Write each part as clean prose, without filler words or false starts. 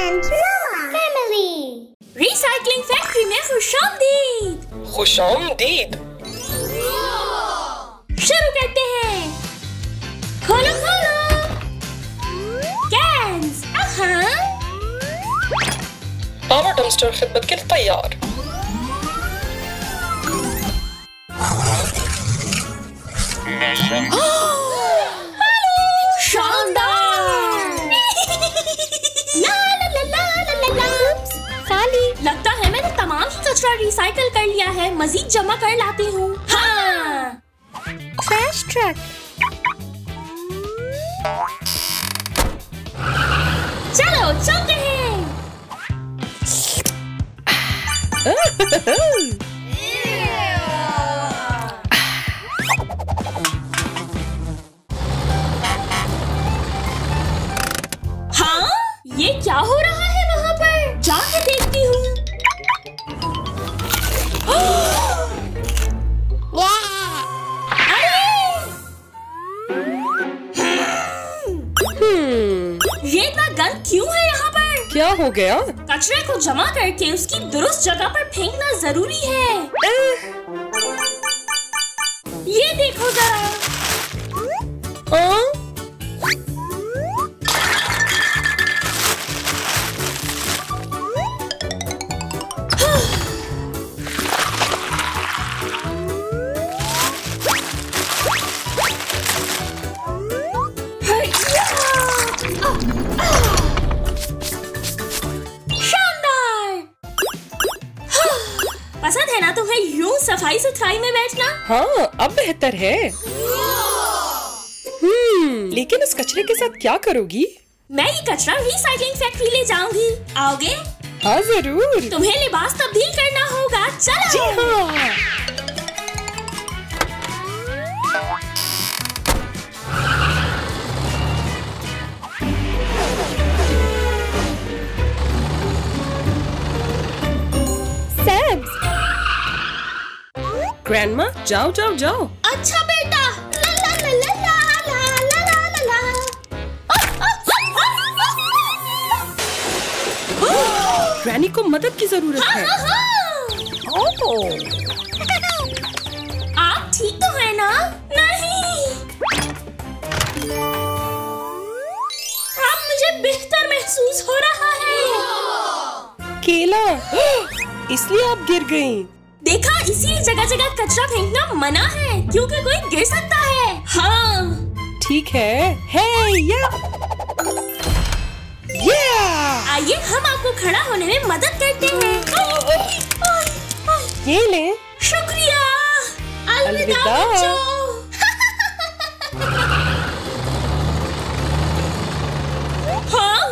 and family. Recycling factory में खुशामदीद। खुशामदीद। शुरू करते हैं। खोलो खोलो कैन्स। पावर डंस्टर खिदमत के लिए तैयार। लगता है मैंने तमाम ही कचरा रिसाइकल कर लिया है। मजीद जमा कर लाती हूँ। हाँ। Trash truck. चलो चलते हैं। हाँ, ये क्या हो रहा है वहाँ पर? जाके देखती हूँ। ये इतना गंद क्यों है यहाँ पर? क्या हो गया? कचरे को जमा करके उसकी दुरुस्त जगह पर फेंकना जरूरी है। ये देखो जरा। पसंद है ना तुम्हें यूं सफाई सुथराई में बैठना? हाँ, अब बेहतर है। लेकिन उस कचरे के साथ क्या करोगी? मैं ये कचरा रिसाइकलिंग फैक्ट्री ले जाऊंगी। आओगे? हाँ जरूर। तुम्हें लिबास तब्दील करना होगा। चलो। जी हाँ। ग्रैंडमा, जाओ जाओ जाओ। अच्छा बेटा। ला ला ला ला ला ला ला ला ला। ग्रैनी को मदद की जरूरत है। आप ठीक तो है ना? नहीं। अब मुझे बेहतर महसूस हो रहा है। केला, इसलिए आप गिर गईं। देखा, इसीलिए जगह जगह कचरा फेंकना मना है क्योंकि कोई गिर सकता है। हाँ ठीक है। आइए हम आपको खड़ा होने में मदद करते हैं। ये ले। शुक्रिया। अलविदा बच्चों। हाँ,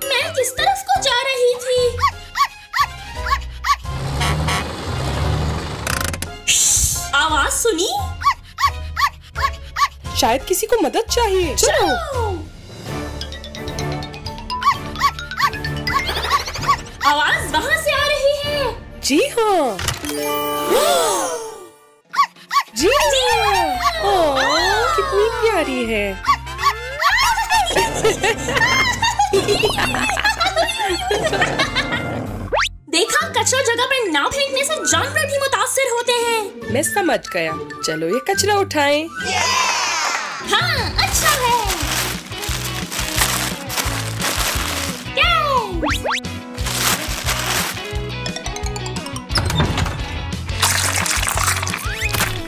मैं किस तरफ को जा रही थी? आवाज सुनी? शायद किसी को मदद चाहिए। चलो। आवाज वहाँ से आ रही है। जी हाँ। जी हाँ। ओह, कितनी प्यारी है। देखा, कचरा जगह पर ना फेंकने से जानवर भी मुतासिर होते हैं। मैं समझ गया। चलो ये कचरा उठाएं। हाँ, अच्छा है।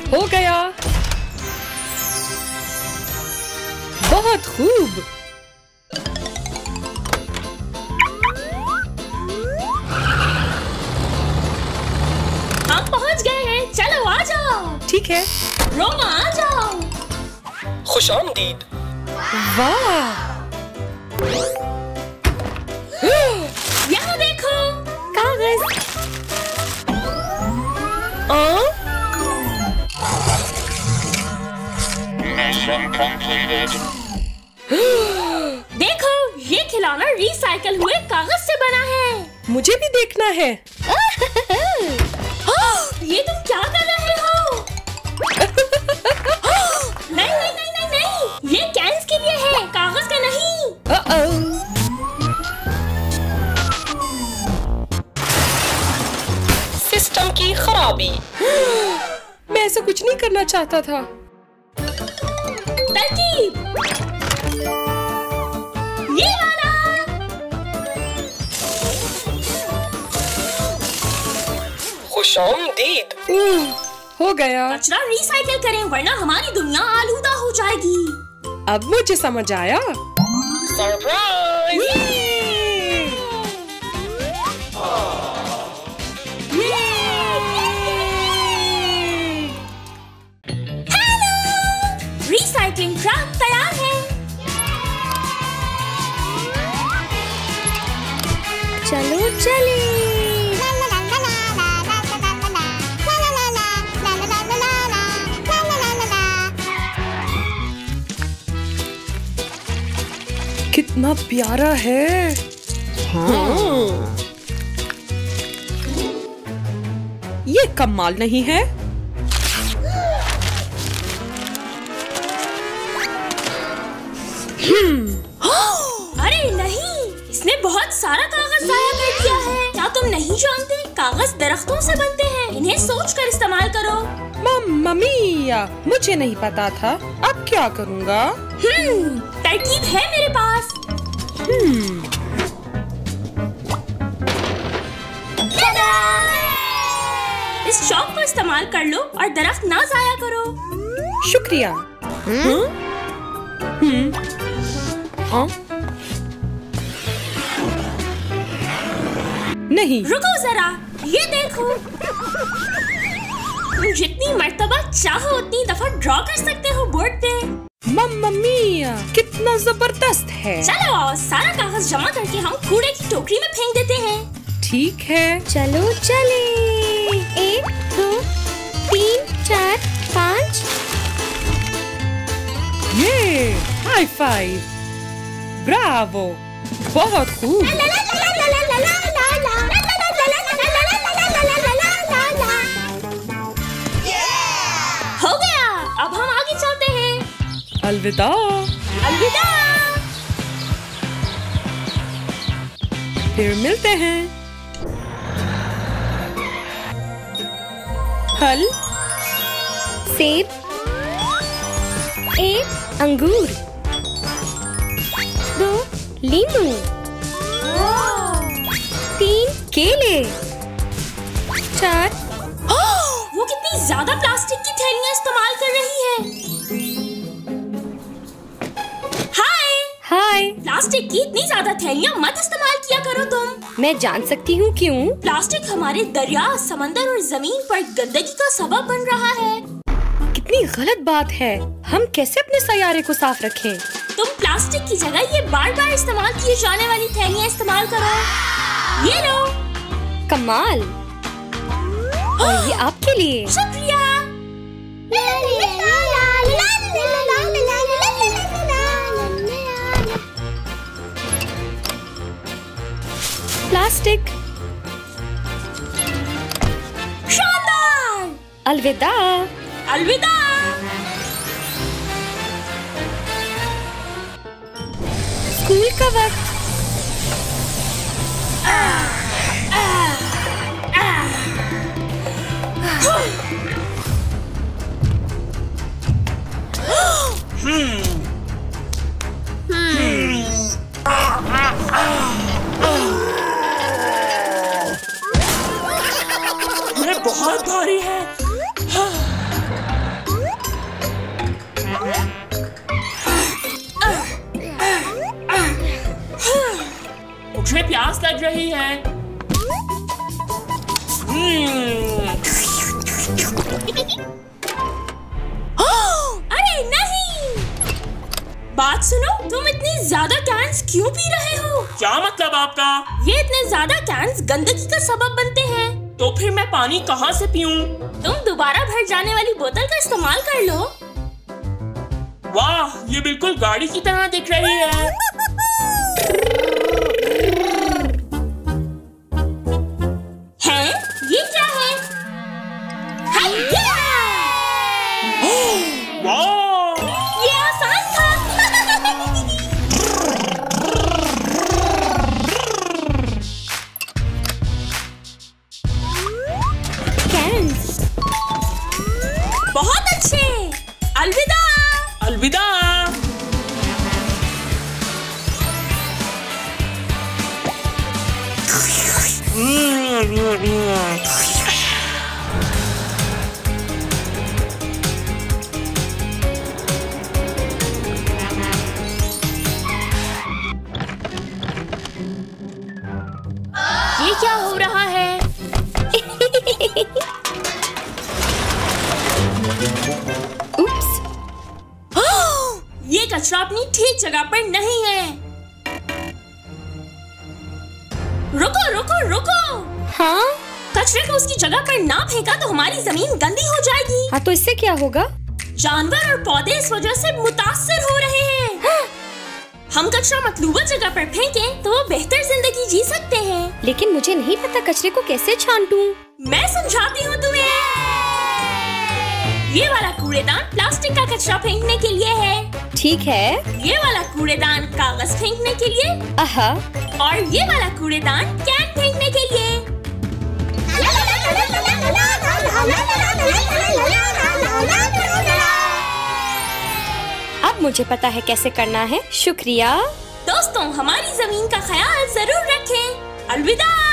हो गया। बहुत खूब। हम पहुंच गए हैं। चलो आ जाओ। ठीक है। रोमा आ जाओ। खुशामदीद। वाह। यहाँ देखो। कागज। देखो, ये खिलौना रिसाइकल हुए कागज से बना है। मुझे भी देखना है। ये तुम क्या कर रहे हो? नहीं नहीं नहीं नहीं नहीं, ये कैंस के लिए है, कागज का नहीं। ऐसा कुछ नहीं करना चाहता था। तरकीब, ये वाला। खुशामदीद। हो गया। कचरा रिसाइकिल करें वरना हमारी दुनिया आलूदा हो जाएगी। अब मुझे समझ आया। सरप्राइज! रिसाइकलिंग ट्रक तैयार है। चलो चले। कितना प्यारा है। हाँ। ये कमाल नहीं है? अरे नहीं, इसने बहुत सारा कागज जाया कर दिया है। क्या तुम नहीं जानते कागज दरख्तों से बनते हैं, इन्हें सोचकर इस्तेमाल करो। मम्मा मिया, मुझे नहीं पता था। अब क्या करूँगा? तरकीब है मेरे पास। इस चौक को इस्तेमाल कर लो और दरख्त ना जाया करो। शुक्रिया। हाँ? नहीं। रुको जरा, ये देखो। तुम जितनी मर्तबा चाहो उतनी दफा ड्रॉ कर सकते हो बोर्ड पे। मम्मा मिया, कितना जबरदस्त है। चलो आओ, सारा कागज जमा करके हम कूड़े की टोकरी में फेंक देते हैं। ठीक है। चलो चले। 1 2 3 4 5। ये हाई फाइव। ब्रावो, बहुत खूब। हो गया, अब हम आगे चलते हैं। अलविदा। अलविदा। फिर मिलते हैं। फल, सेब, 1 अंगूर, 2 नींबू, 3 केले, 4। वो कितनी ज्यादा प्लास्टिक की थैलियां इस्तेमाल कर रही है। हाय। हाय। प्लास्टिक की इतनी ज्यादा थैलियां मत इस्तेमाल किया करो तुम। मैं जान सकती हूँ क्यों? प्लास्टिक हमारे दरिया, समंदर और जमीन पर गंदगी का सबब बन रहा है। कितनी गलत बात है। हम कैसे अपने सैयारे को साफ रखें? तुम प्लास्टिक की जगह ये बार बार इस्तेमाल किए जाने वाली थैलियां इस्तेमाल करो। ये लो। कमाल। और ये आपके लिए। शुक्रिया। प्लास्टिक। शानदार। अलविदा। अलविदा। स्कूल का वक्त। ये बहुत भारी है। मुझे प्यास लग रही है। अरे नहीं, बात सुनो, तुम इतनी ज्यादा कैंस क्यों पी रहे हो? क्या मतलब आपका? ये इतने ज्यादा कैंस गंदगी का सबब बनते हैं। तो फिर मैं पानी कहाँ से पीऊं? तुम दोबारा भर जाने वाली बोतल का इस्तेमाल कर लो। वाह, ये बिल्कुल गाड़ी की तरह दिख रही है। हैं? ये क्या है? हाय! वाह! ये आसान था। कैंस। ये क्या हो रहा है? उप्स। ये कचरा अपनी ठीक जगह पर नहीं है। रुको रुको रुको। हाँ कचरे को उसकी जगह पर ना फेंका तो हमारी जमीन गंदी हो जाएगी। हाँ, तो इससे क्या होगा? जानवर और पौधे इस वजह से मुतासिर हो रहे हैं। हाँ। हम कचरा मतलूबा जगह पर फेंकें तो वो बेहतर जिंदगी जी सकते हैं। लेकिन मुझे नहीं पता कचरे को कैसे छांटूं। मैं समझाती हूँ तुम्हें। ये वाला कूड़ेदान प्लास्टिक का कचरा फेंकने के लिए है। ठीक है। ये वाला कूड़ेदान कागज फेंकने के लिए। आहा। और ये वाला कूड़ेदान कैन फेंकने के लिए। अब मुझे पता है कैसे करना है। शुक्रिया। दोस्तों, हमारी जमीन का ख्याल जरूर रखें। अलविदा।